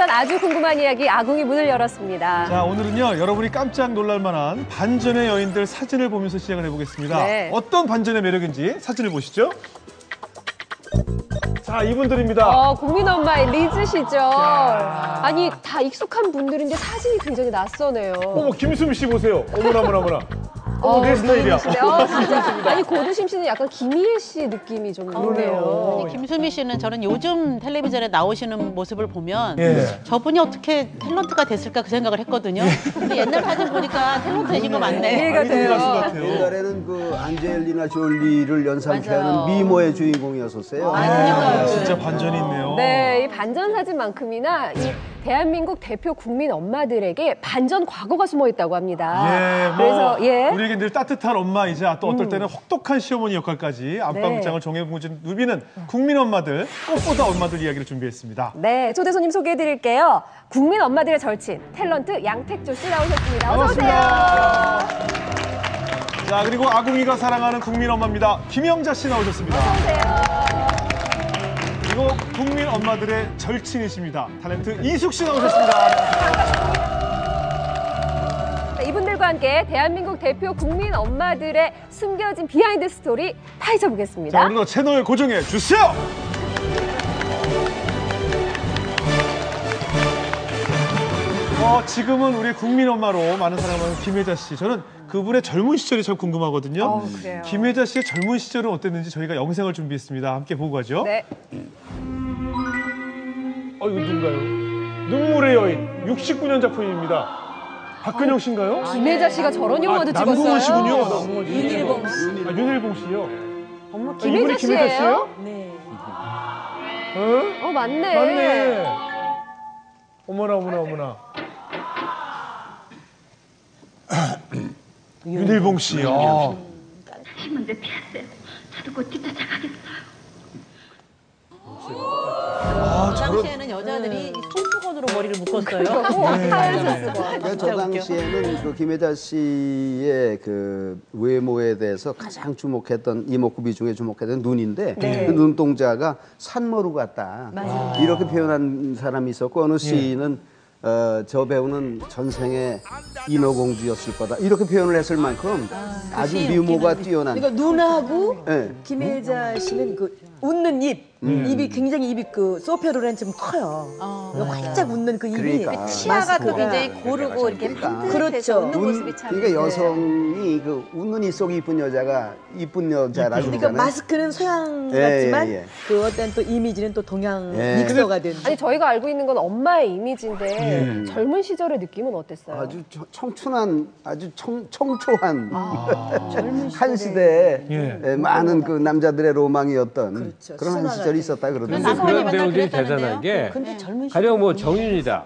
시간 아주 궁금한 이야기 아궁이 문을 열었습니다. 자, 오늘은요, 여러분이 깜짝 놀랄 만한 반전의 여인들 사진을 보면서 시작을 해보겠습니다. 네. 어떤 반전의 매력인지 사진을 보시죠. 자, 이분들입니다. 국민 엄마의 리즈 시절. 아니, 다 익숙한 분들인데 사진이 굉장히 낯서네요. 어머, 김수미 씨 보세요. 어머나, 어머나, 어머나. 어머, 내 스타일이야. 진짜. 아니, 고두심 씨는 약간 김희애 씨 느낌이 좀 있네요. 아니, 김수미 씨는 저는 요즘 텔레비전에 나오시는 모습을 보면 예. 저분이 어떻게 탤런트가 됐을까 그 생각을 했거든요. 근데 옛날 사진 보니까 탤런트 되신 거 맞네. 이해가 돼요. 옛날에는 그 안젤리나 졸리를 연상케 하는 맞아요. 미모의 주인공이었었어요. 그러니까요. 진짜 반전이 있네요. 네, 이 반전 사진만큼이나 이 대한민국 대표 국민 엄마들에게 반전 과거가 숨어 있다고 합니다. 예, 뭐 그래서 우리에게 늘 따뜻한 엄마이자 또 어떨 때는 혹독한 시어머니 역할까지 안방장을 네. 정해보진 누비는 국민 엄마들, 꽃보다 엄마들 이야기를 준비했습니다. 네, 초대 손님 소개해드릴게요. 국민 엄마들의 절친, 탤런트 양택조 씨 나오셨습니다. 어서 오세요. 자, 그리고 아궁이가 사랑하는 국민 엄마입니다. 김영자 씨 나오셨습니다. 어서 오세요. 그리고 국민 엄마들의 절친이십니다. 탤런트 이숙 씨 나오셨습니다. 네, 이분들과 함께 대한민국 대표 국민 엄마들의 숨겨진 비하인드 스토리 파헤쳐 자, 보겠습니다. 오늘도 채널 고정해 주세요. 지금은 우리 국민 엄마로 많은 사랑을 받는 김혜자 씨. 저는 그분의 젊은 시절이 참 궁금하거든요. 그래요. 김혜자 씨의 젊은 시절은 어땠는지 저희가 영상을 준비했습니다. 함께 보고 가죠. 네. 이거 누군가요? 눈물의 여인, 69년 작품입니다. 박근영 씨인가요? 김혜자 씨가 저런 영화도 찍었어요. 남궁원 씨군요. 윤일봉 씨. 윤일봉 씨요. 어머, 이분이 김혜자 씨예요? 씨예요? 네. 맞네. 맞네. 어머나, 어머나, 어머나. 윤일봉 씨. 다시 문제 피하세요. 저도 곧 뒷쫓아가겠어요. 그 당시에는 여자들이 손수건으로 머리를 묶었어요. 저 당시에는 그 김혜자 씨의 그 외모에 대해서 가장 주목했던 이목구비 중에 주목했던 눈인데 그 눈동자가 산머루 같다. 이렇게 표현한 사람이 있었고 어느 시인은 저 배우는 전생에 인어공주였을 거다. 이렇게 표현을 했을 만큼 아주 미모가 뛰어난. 그러니까 눈하고 네. 김혜자 씨는 그 웃는 입이 굉장히 입이 그 소피아 로렌처럼 커요. 활짝 웃는 그 입이 그러니까. 치아가 그 마스크가. 굉장히 고르고 이렇게 핀듯해서 그렇죠. 웃는 모습이 참. 그러니까 여성이 그 웃는 입 속이 이쁜 여자가 이쁜 여자라고 그러니까 그러잖아요. 마스크는 서양 예, 같지만 예. 그 어떤 또 이미지는 또 동양 예. 믹서가 된. 아니, 저희가 알고 있는 건 엄마의 이미지인데 젊은 시절의 느낌은 어땠어요? 아주 청춘한, 아주 청초한 젊은 한 시대에 예. 많은 그 남자들의 로망이었던 그렇죠. 그런 한 순화가 시절이 있었다 그러던데. 남편이 그런 맨날 배우들이 그랬다는데요. 대단한 게 근데 젊은 가령 뭐 정윤이다,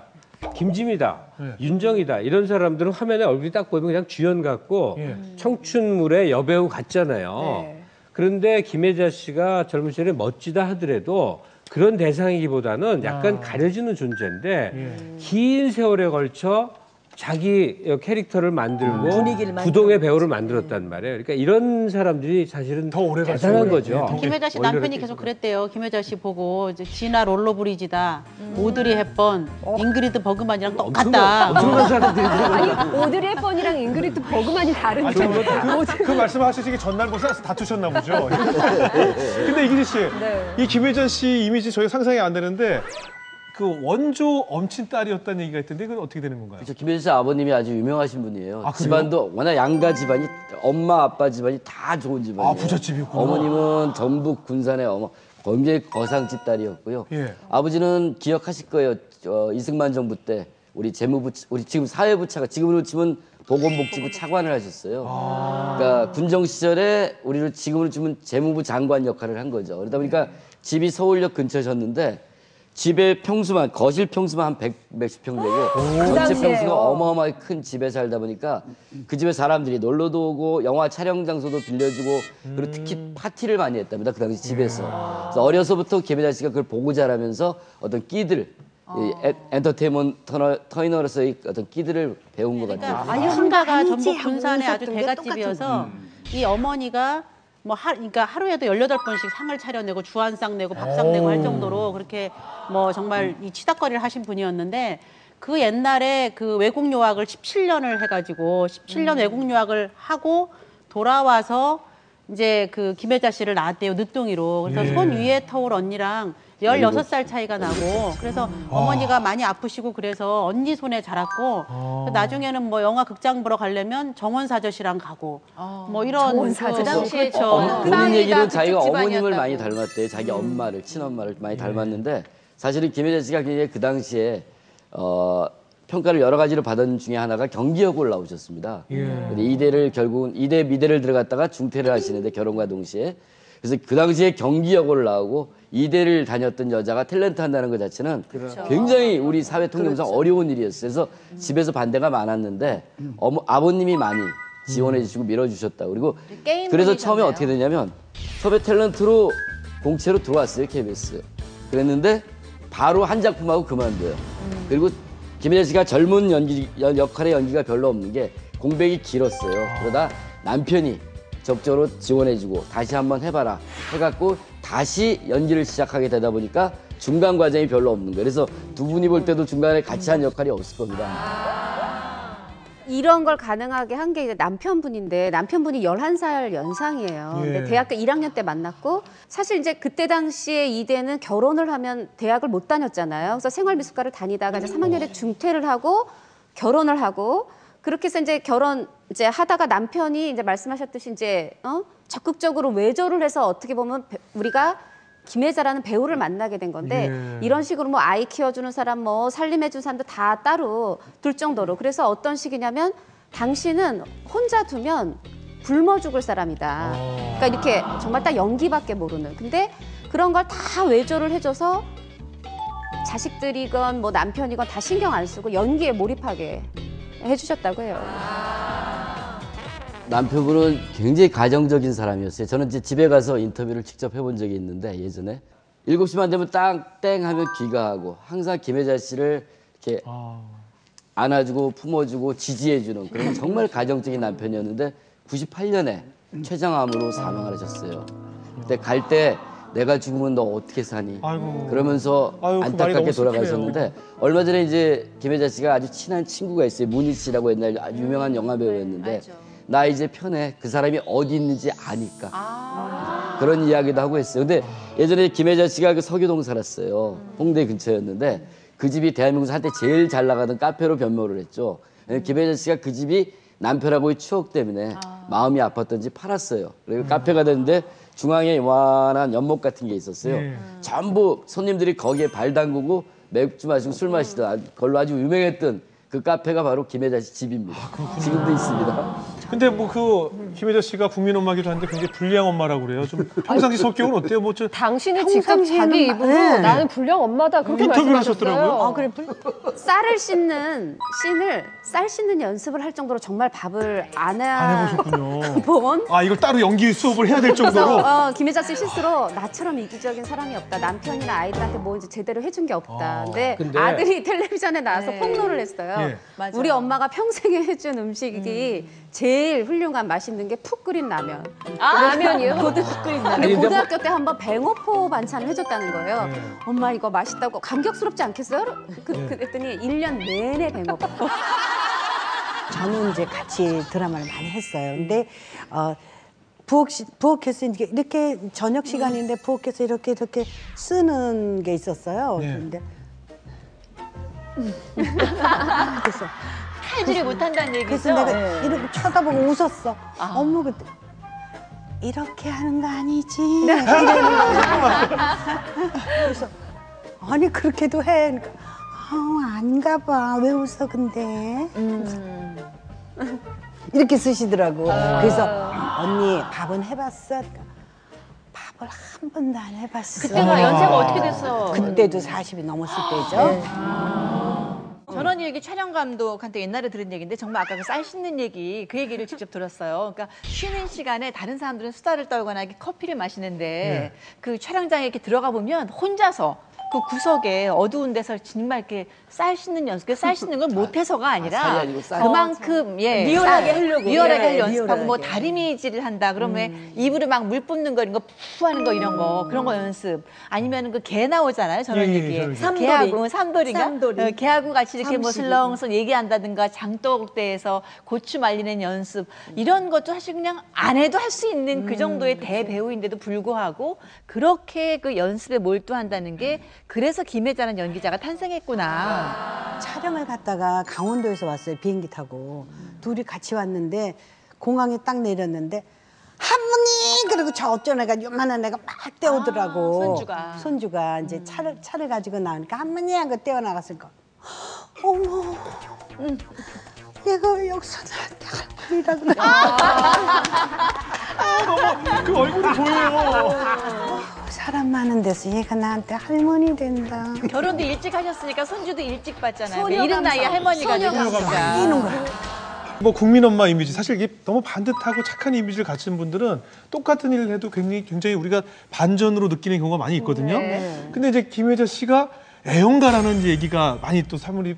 김지미다, 윤정이다 이런 사람들은 화면에 얼굴이 딱 보이면 그냥 주연 같고 청춘물의 여배우 같잖아요. 네. 그런데 김혜자 씨가 젊은 시절에 멋지다 하더라도 그런 대상이기보다는 약간 가려지는 존재인데 긴 세월에 걸쳐 자기 캐릭터를 만들고 분위기를 만들고 부동의 배우를 만들었단 말이에요. 그러니까 이런 사람들이 사실은 더 오래 갈 대단한 수 거죠. 김혜자 씨 남편이 계속 그랬대요. 김혜자 씨 보고 이제 지나 롤러브리지다, 오드리 헵번, 잉그리드 버그만이랑 똑같다. 엄청난 사람들이 아니, 오드리 헵번이랑 잉그리드 버그만이 다른데. 그 말씀하시기 전날 벌써 다투셨나 보죠. 근데 이기지 씨, 네. 이 김혜자 씨 이미지 저희가 상상이 안 되는데 그 원조 엄친 딸이었다는 얘기가 있던데 이건 어떻게 되는 건가요? 그렇죠. 김혜자 씨 아버님이 아주 유명하신 분이에요. 아, 그래요? 집안도 워낙 양가 집안이 엄마 아빠 집안이 다 좋은 집안이에요. 아, 부잣집이었구나. 어머님은 전북 군산의 굉장히 거상집 딸이었고요. 예. 아버지는 기억하실 거예요. 이승만 정부 때 우리 우리 지금 사회부 차관, 지금으로 치면 보건복지부 차관을 하셨어요. 그러니까 군정 시절에 우리를 지금으로 치면 재무부 장관 역할을 한 거죠. 그러다 보니까 집이 서울역 근처셨는데 집의 평수만, 거실 평수만 한 100 몇십 평 되고 전체 당시에요. 평수가 어마어마하게 큰 집에 살다 보니까 그 집에 사람들이 놀러도 오고 영화 촬영 장소도 빌려주고 그리고 특히 파티를 많이 했답니다. 그 당시 집에서. 그래서 어려서부터 김혜자 씨가 그걸 보고 자라면서 어떤 끼들, 이 엔터테인먼터너로서의 어떤 끼들을 배운 것 같아요. 그러니까 한가가 전북 군산의 아주 대갓집이어서 이 어머니가 그러니까 하루에도 18번씩 상을 차려내고 주한상 내고 밥상 내고 할 정도로 그렇게 뭐 정말 이 치닫거리를 하신 분이었는데 그 옛날에 그 외국 유학을 17년을 해가지고 17년 외국 유학을 하고 돌아와서 이제 그 김혜자 씨를 낳았대요, 늦둥이로. 그래서 손 위에 터울 언니랑 16살 차이가 나고 그래서 어머니가 많이 아프시고 그래서 언니 손에 자랐고 나중에는 뭐 영화 극장 보러 가려면 정원사저씨랑 가고 뭐 이런 정원사저씨. 그 당시에 그렇죠. 본인 얘기는 자기가 그 어머님을 집안이었다고. 많이 닮았대요. 자기 엄마를, 친엄마를 많이 닮았는데 사실은 김혜자 씨가 굉장히 그 당시에 평가를 여러 가지로 받은 중에 하나가 경기여고를 나오셨습니다. 근데 이대를 결국은 이대 미대를 들어갔다가 중퇴를 하시는데 결혼과 동시에 그래서 그 당시에 경기여고를 나오고 이대를 다녔던 여자가 탤런트 한다는 것 자체는 굉장히 우리 사회 통념상 어려운 일이었어요. 그래서 집에서 반대가 많았는데 아버님이 많이 지원해 주시고 밀어주셨다. 그리고 그래서 처음에 어떻게 되냐면 처음에 탤런트로 공채로 들어왔어요, KBS. 그랬는데 바로 한 작품하고 그만둬요. 그리고 김혜자 씨가 젊은 역할의 연기가 별로 없는 게 공백이 길었어요. 그러다 남편이 적극적으로 지원해주고 다시 한번 해봐라 해갖고 다시 연기를 시작하게 되다 보니까 중간 과정이 별로 없는 거예요. 그래서 두 분이 볼 때도 중간에 같이 한 역할이 없을 겁니다. 이런 걸 가능하게 한 게 남편분인데 남편분이 11살 연상이에요. 근데 대학교 1학년 때 만났고 사실 이제 그때 당시에 이대는 결혼을 하면 대학을 못 다녔잖아요. 그래서 생활미술과를 다니다가 이제 3학년에 중퇴를 하고 결혼을 하고 그렇게 해서 이제 결혼 이제 하다가 남편이 이제 말씀하셨듯이 이제 적극적으로 외조를 해서 어떻게 보면 우리가 김혜자라는 배우를 만나게 된 건데 이런 식으로 뭐 아이 키워주는 사람 뭐 살림해준 사람도 다 따로 둘 정도로 그래서 어떤 식이냐면 당신은 혼자 두면 굶어 죽을 사람이다. 그러니까 이렇게 정말 딱 연기밖에 모르는. 근데 그런 걸 다 외조를 해줘서 자식들이건 뭐 남편이건 다 신경 안 쓰고 연기에 몰입하게 해주셨다고 해요. 남편분은 굉장히 가정적인 사람이었어요. 저는 이제 집에 가서 인터뷰를 직접 해본 적이 있는데 예전에 7시만 되면 땡 하면 귀가하고 항상 김혜자 씨를 이렇게 안아주고 품어주고 지지해주는 그런 정말 가정적인 남편이었는데 98년에 췌장암으로 사망을 하셨어요. 그때 갈 때 내가 죽으면 너 어떻게 사니? 아이고. 그러면서 아유, 그 말이 안타깝게 너무 슬프네요. 돌아가셨는데 얼마 전에 이제 김혜자 씨가 아주 친한 친구가 있어요. 문희 씨라고 옛날 아주 유명한 영화 배우였는데 나 이제 편해. 그 사람이 어디 있는지 아니까. 그런 이야기도 하고 했어요. 근데 예전에 김혜자 씨가 그 서교동 살았어요. 홍대 근처였는데 그 집이 대한민국에서 한때 제일 잘 나가던 카페로 변모를 했죠. 김혜자 씨가 그 집이 남편하고의 추억 때문에 마음이 아팠던지 팔았어요. 그리고 카페가 됐는데 중앙에 요만한 연못 같은 게 있었어요. 전부 손님들이 거기에 발 담그고 맥주 마시고 술 마시던 걸로 아주 유명했던 그 카페가 바로 김혜자 씨 집입니다. 지금도 있습니다. 근데 뭐 그 김혜자 씨가 국민 엄마기도 한데 굉장히 불리한 엄마라고 그래요. 좀 평상시 성격은 어때요? 뭐 저 당신이 직접 평상시에는 자기 입으로 네. 나는 불량 엄마다 그렇게 인터뷰를 말씀하셨어요. 하셨더라고요. 아, 그래. 쌀을 씻는 씬을 쌀 씻는 연습을 할 정도로 정말 밥을 안 안 해보셨군요. 해본 아 이걸 따로 연기 수업을 해야 될 정도로. 그래서 김혜자 씨 실수로 나처럼 이기적인 사람이 없다. 남편이나 아이들한테 뭐 이제 제대로 해준 게 없다. 근데 아들이 텔레비전에 나와서 폭로를 했어요. 예. 맞아요. 우리 엄마가 평생에 해준 음식이 제일 훌륭한 맛있는 게 푹 끓인 라면. 라면이요? 근데 고등학교 때 한번 뱅어포 반찬을 해줬다는 거예요. 엄마 이거 맛있다고 감격스럽지 않겠어요? 그랬더니 1년 내내 뱅어포. 저는 이제 같이 드라마를 많이 했어요. 근데 부엌에서 이렇게 저녁 시간인데 부엌에서 이렇게 쓰는 게 있었어요. 네. 근데 그래서 칼질을 못한다는 얘기죠? 그래서 내가 이렇게 쳐다보고 웃었어. 어머 그때 이렇게 하는 거 아니지? 이러는 거야. 그래서 아니 그렇게도 해. 그러니까, 안가 봐. 왜 웃어 근데? 이렇게 쓰시더라고. 그래서 언니 밥은 해봤어? 그러니까, 밥을 한 번도 안 해봤어. 그때가 연세가 어떻게 됐어? 그때도 40이 넘었을 때죠. 저런 얘기 촬영 감독한테 옛날에 들은 얘기인데 정말 아까 그 쌀 씻는 얘기 그 얘기를 직접 들었어요. 그러니까 쉬는 시간에 다른 사람들은 수다를 떨거나 이렇게 커피를 마시는데 그 촬영장에 이렇게 들어가 보면 혼자서 그 구석에 어두운 데서 정말 이렇게 쌀 씻는 연습, 그 쌀 씻는 걸 못해서가 아니라 살이 아니고 쌀. 그만큼 리얼하게 하려고. 리얼하게 네, 연습하고 뭐 리얼하게. 다리미질을 한다 그러면 입으로 막 물 뿜는 거 이런 거 푸 하는 거 이런 거 그런 거 연습 아니면 그 개 나오잖아요 저런 예, 얘기에 저런 얘기. 개하고 삼돌이가 삼돌이. 개하고 같이 이렇게 뭐 삼식이. 슬렁슬렁 얘기한다든가 장독대에서 고추 말리는 연습 이런 것도 사실 그냥 안 해도 할 수 있는 그 정도의 대배우인데도 불구하고 그렇게 그 연습에 몰두한다는 게 그래서 김혜자라는 연기자가 탄생했구나. 촬영을 갔다가 강원도에서 왔어요. 비행기 타고. 둘이 같이 왔는데 공항에 딱 내렸는데 할머니 그리고 저 어쩐 애가 요만한 애가 막 떼오더라고. 손주가 이제 차를 가지고 나오니까 할머니 하고 떼어나갔으니까 어머 얘가 왜 여기서 나한테 할머니라 그래. 너무 그 얼굴이 보여요. 사람 많은 데서 얘가 나한테 할머니 된다. 결혼도 일찍 하셨으니까 손주도 일찍 봤잖아요. 소녀 이른 나이에 감성. 할머니가 소녀 되니까. 이는 거야. 뭐 국민 엄마 이미지 사실 이게 너무 반듯하고 착한 이미지를 가진 분들은 똑같은 일을 해도 굉장히 우리가 반전으로 느끼는 경우가 많이 있거든요. 근데 이제 김혜자 씨가 애용가라는 얘기가 많이 또 소문이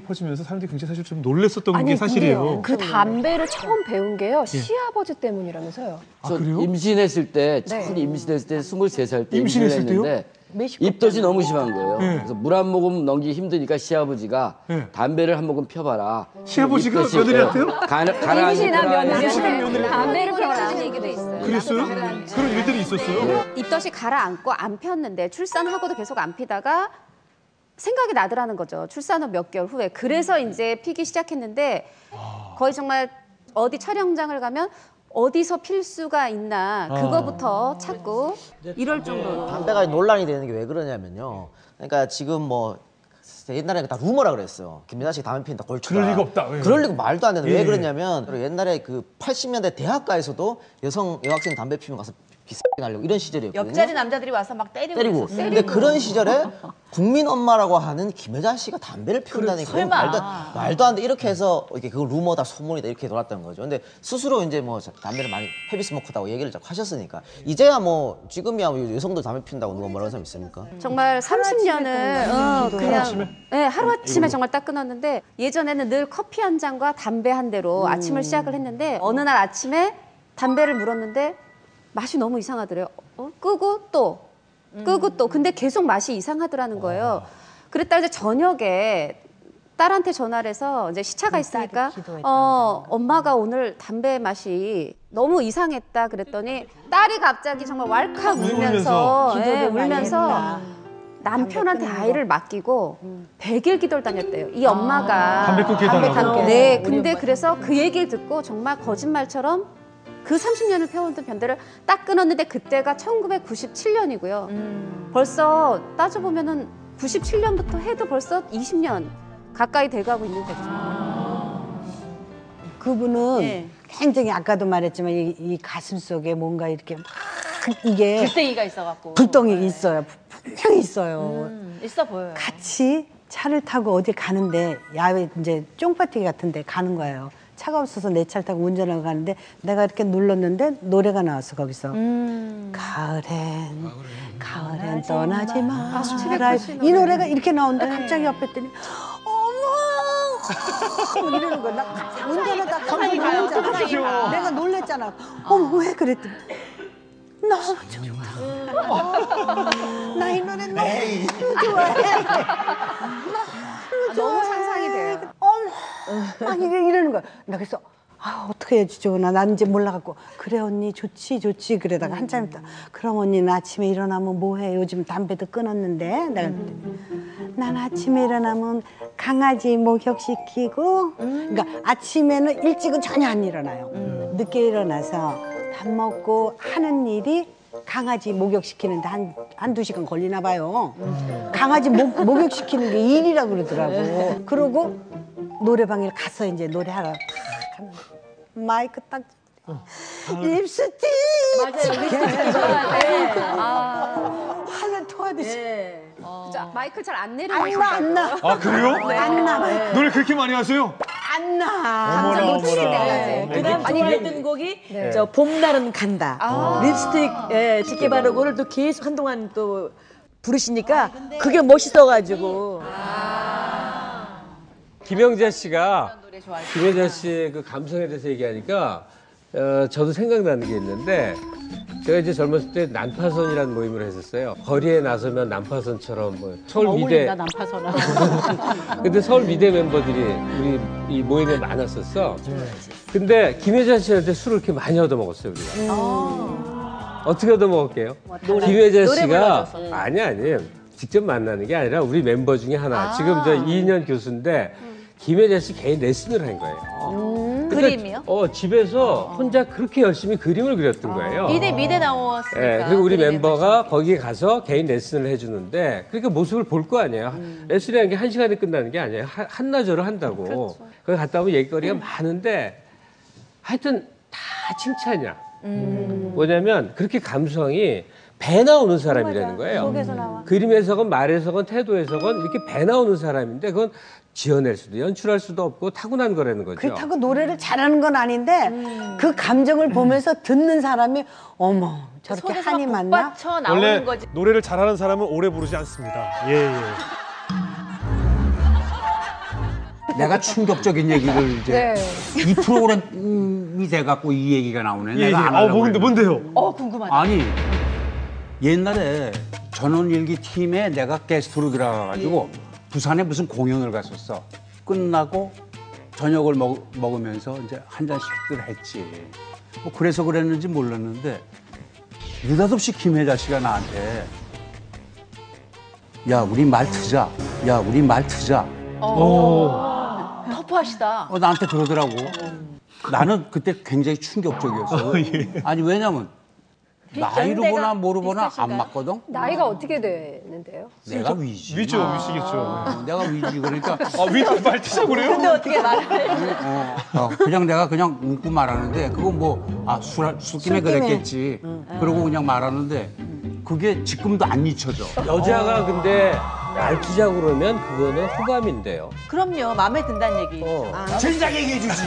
퍼지면서 사람들이 굉장히 사실 좀 놀랬었던 게 사실이에요. 그 담배를 처음 배운 게요. 시아버지 때문이라면서요. 저 그래요? 임신했을 때, 처음 임신했을 때 23살 때 임신했을 임신했는데 입덧이 너무 심한 거예요. 네. 그래서 물 한 모금 넘기기 힘드니까 시아버지가 네. 담배를 한 모금 펴봐라. 시아버지가 입덧이 며느리한테요? 가라앉을 임신한 거라 며느리한테 담배를 피우라는 얘기도 있어요. 그랬어요? 그런 일들이 있었어요? 입덧이 가라앉고 안 폈는데 출산하고도 계속 안 피다가 생각이 나더라는 거죠. 출산 후 몇 개월 후에. 그래서 이제 피기 시작했는데 거의 정말 어디 촬영장을 가면 어디서 필 수가 있나 그거부터 찾고 이럴 정도로. 담배가 논란이 되는 게 왜 그러냐면요. 그러니까 지금 뭐 옛날에 다 루머라 그랬어요. 김민아 씨 담배 피운다 골초다. 그럴 리가 없다. 예. 그럴 리가 말도 안 되는데 예. 왜 그러냐면 옛날에 그 80년대 대학가에서도 여학생 담배 피우면 가서 비싸게 날려고 이런 시절이었거든요. 옆자리 남자들이 와서 막 때리고 때리고. 있었어요. 근데 그런 시절에 국민 엄마라고 하는 김혜자 씨가 담배를 피운다는 게 말도 안 돼. 이렇게 해서 이렇게 그거 루머다 소문이다 이렇게 돌았다는 거죠. 근데 스스로 이제 뭐 담배를 많이 헤비 스모크다고 얘기를 자꾸 하셨으니까 이제야 뭐 지금이야 뭐 여성도 담배 피운다고 누가 뭐라는 사람 있습니까? 정말 30년을 그냥 하루아침에 정말 딱 끊었는데 예전에는 늘 커피 한 잔과 담배 한 대로 아침을 시작을 했는데 어느 날 아침에 담배를 물었는데 맛이 너무 이상하더래요. 끄고 또 근데 계속 맛이 이상하더라는 거예요. 그랬다가 이제 저녁에 딸한테 전화를 해서 이제 시차가 있으니까 엄마가 오늘 담배 맛이 너무 이상했다 그랬더니 딸이 갑자기 정말 왈칵 울면서 남편한테 아이를 맡기고 100일 기도를 다녔대요. 이 엄마가 담배 끊게 해달라고. 네, 근데 그래서 그 얘기를 듣고 정말 거짓말처럼 그 30년을 펴오던 변대를 딱 끊었는데 그때가 1997년이고요. 벌써 따져보면은 97년부터 해도 벌써 20년 가까이 돼가고 있는 거죠. 그분은 굉장히 아까도 말했지만 이 가슴 속에 뭔가 이렇게 막 이게 불덩이가 있어갖고. 불덩이 있어요. 분명히 있어요. 있어 보여요. 같이 차를 타고 어딜 가는데 야외 이제 쫑파티 같은데 가는 거예요. 차가 없어서 내 차를 타고 운전하고 가는데 내가 이렇게 눌렀는데 노래가 나왔어 거기서 가을엔 떠나지 마. 이 노래가 이렇게 나오는데 갑자기 옆에 했더니 어머 이러는 거야. 나 운전하다 가만히 놀랐잖아. 내가 놀랬잖아. 어머 왜 그랬더니 너무 좋다. 나 이 노래 너무 좋아해. 너무 상상이 돼요. 막 이러는 거야. 나 그래서 어떻게 해야지 좋으나 난 이제 몰라갖고 그래 언니 좋지 그러다가 한참 있다 그럼 언니는 아침에 일어나면 뭐해 요즘 담배도 끊었는데 내가 난 아침에 일어나면 강아지 목욕시키고 그러니까 아침에는 일찍은 전혀 안 일어나요. 늦게 일어나서 밥 먹고 하는 일이 강아지 목욕시키는데 한두 시간 걸리나 봐요. 강아지 목욕시키는 게 일이라고 그러더라고. 그러고 노래방에 가서 이제 노래하러 탁 하면 마이크 딱 립스틱 화를 토하듯이 마이크 잘 안 내리는 안 나. 아 그래요? 안 나. 노래 그렇게 많이 하세요? 안 나. 어머나, 놓치실 어머나. 때까지. 그다음 좋아했던 곡이 저 봄날은 간다. 립스틱 짙게 바르고를 또 계속 한동안 또 부르시니까 그게 멋있어가지고. 김영자 씨가 김영자 씨의 그 감성에 대해서 얘기하니까 저도 생각나는 게 있는데 제가 이제 젊었을 때 난파선이라는 모임을 했었어요. 거리에 나서면 난파선처럼 뭐 서울 미대 난파선아. 근데 서울 미대 멤버들이 우리 이 모임에 많았었어. 근데 김혜자 씨한테 술을 이렇게 많이 얻어 먹었어요 우리가. 어떻게 얻어 먹을게요? 김혜자 씨가 아니 직접 만나는 게 아니라 우리 멤버 중에 하나. 지금 저 이인현 교수인데 김혜자 씨 개인 레슨을 한 거예요. 그림이요? 집에서 혼자 그렇게 열심히 그림을 그렸던 거예요. 미대 나왔으니까. 네, 그리고 우리 멤버가 거기에 가서 개인 레슨을 해주는데 그러니까 모습을 볼 거 아니에요. 레슨이라는 게 1시간에 끝나는 게 아니에요. 한나절을 한다고. 그렇죠. 거기 갔다 오면 얘기거리가 많은데 하여튼 다 칭찬이야. 뭐냐면 그렇게 감성이 배 나오는 사람이라는 거예요. 속에서 나와. 그림에서건 말에서건 태도에서건 이렇게 배 나오는 사람인데 그건 지어낼 수도 연출할 수도 없고 타고난 거라는 거죠. 그렇다고 노래를 잘하는 건 아닌데 그 감정을 보면서 듣는 사람이 어머 저렇게 한이 많나? 받쳐 원래 나오는 거지. 노래를 잘하는 사람은 오래 부르지 않습니다. 예. 내가 충격적인 얘기를 이제 이 프로그램이 돼갖고 이 얘기가 나오네. 내가 안 하려고 뭔데요? 궁금하다. 아니 옛날에 전원일기 팀에 내가 게스트로 들어가가지고 부산에 무슨 공연을 갔었어. 끝나고 저녁을 먹으면서 이제 한 잔씩들 했지. 뭐 그래서 그랬는지 몰랐는데 느닷없이 김혜자 씨가 나한테 야 우리 말 트자. 야 우리 말 트자. 터프하시다. 나한테 그러더라고. 나는 그때 굉장히 충격적이었어. 아니 왜냐면 나이로 보나 뭐로 보나 안 맞거든. 나이가 어떻게 되는데요? 내가 위지. 위시겠죠. 내가 위지. 그러니까 위도 말티자 그래요? 근데 어떻게 말해? 그냥 내가 그냥 웃고 말하는데 그건 뭐 술김에 그랬겠지. 그러고 그냥 말하는데 그게 지금도 안 잊혀져. 여자가 근데 말투자고 그러면 그거는 호감인데요. 그럼요. 마음에 든다는 얘기. 진작 얘기해주지.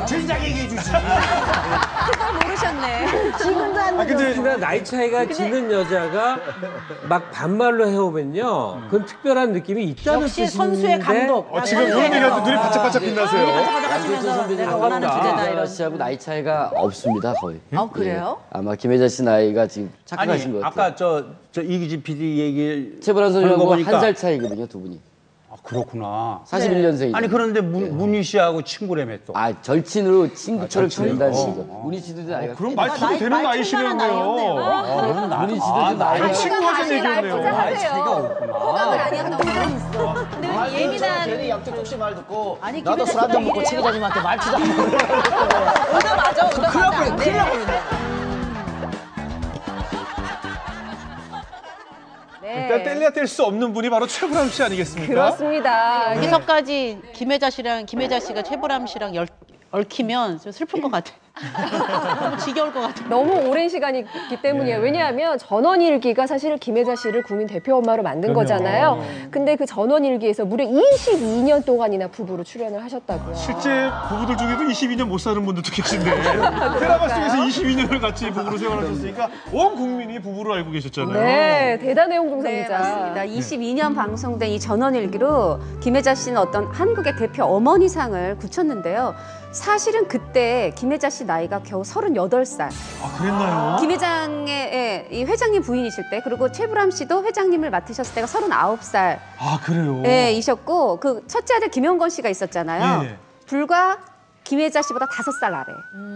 진작 얘기해주지. 그걸 모르셨네. 지금도 안 근데 나이 차이가 지는 여자가 막 반말로 해오면요, 그건 특별한 느낌이 있다는 역시 뜻인데. 선수의 감독. 지금 이런 얘기할 때 눈이 바짝바짝 빛나세요. 하시면서 선배님 내가 원하는 주제다 김혜자 이런. 씨하고 나이 차이가 없습니다 거의. 그래요? 예. 아마 김혜자 씨 나이가 지금 착각하신 아니 것 같아요. 아까 저 이기진 PD 얘기 최불암 선생님하고 한 살 차이거든요 두 분이. 그렇구나. 41년생이죠. 아니 그런데 문희 씨하고 친구라며 또. 절친으로 친구처럼 절친으로. 지낸다는 얘기죠. 문희 씨도 나이가. 그럼 말투도 되는 나이시네요. 문희 씨도 나이가. 친구 하신 얘기였네요. 나이 차이가 없구나. 호감을 아니었다고 있어. 근데 왜 예민한 괜히 양쪽독시 말 듣고 아니, 나도 술 한잔 먹고 최 기자님한테 말투도 안 의도 맞아. 의도 맞아. 큰일 나버렸네. 일단 뗄래야 뗄 수 없는 분이 바로 최불암 씨 아니겠습니까? 그렇습니다. 여기서까지 김혜자 씨가 최보람 씨랑 얽히면 좀 슬픈 것 같아. 지겨울 것 같아. 너무 오랜 시간이기 때문이에요. 왜냐하면 전원일기가 사실 김혜자 씨를 국민 대표 엄마로 만든 거잖아요. 근데 그 전원일기에서 무려 22년 동안이나 부부로 출연을 하셨다고요. 실제 부부들 중에도 22년 못 사는 분들도 계신데 드라마 속에서 22년을 같이 부부로 생활하셨으니까 온 국민이 부부로 알고 계셨잖아요. 네, 대단해요, 네, 홍동선입니다. 맞습니다. 22년 방송된 이 전원일기로 김혜자 씨는 어떤 한국의 대표 어머니상을 굳혔는데요. 사실은 그때 김혜자 씨 나이가 겨우 38살. 그랬나요? 김 회장의 이 회장님 부인이실 때, 그리고 최불암 씨도 회장님을 맡으셨을 때가 39살. 그래요? 이셨고, 그 첫째 아들 김영건 씨가 있었잖아요. 불과 김혜자 씨보다 5살 아래.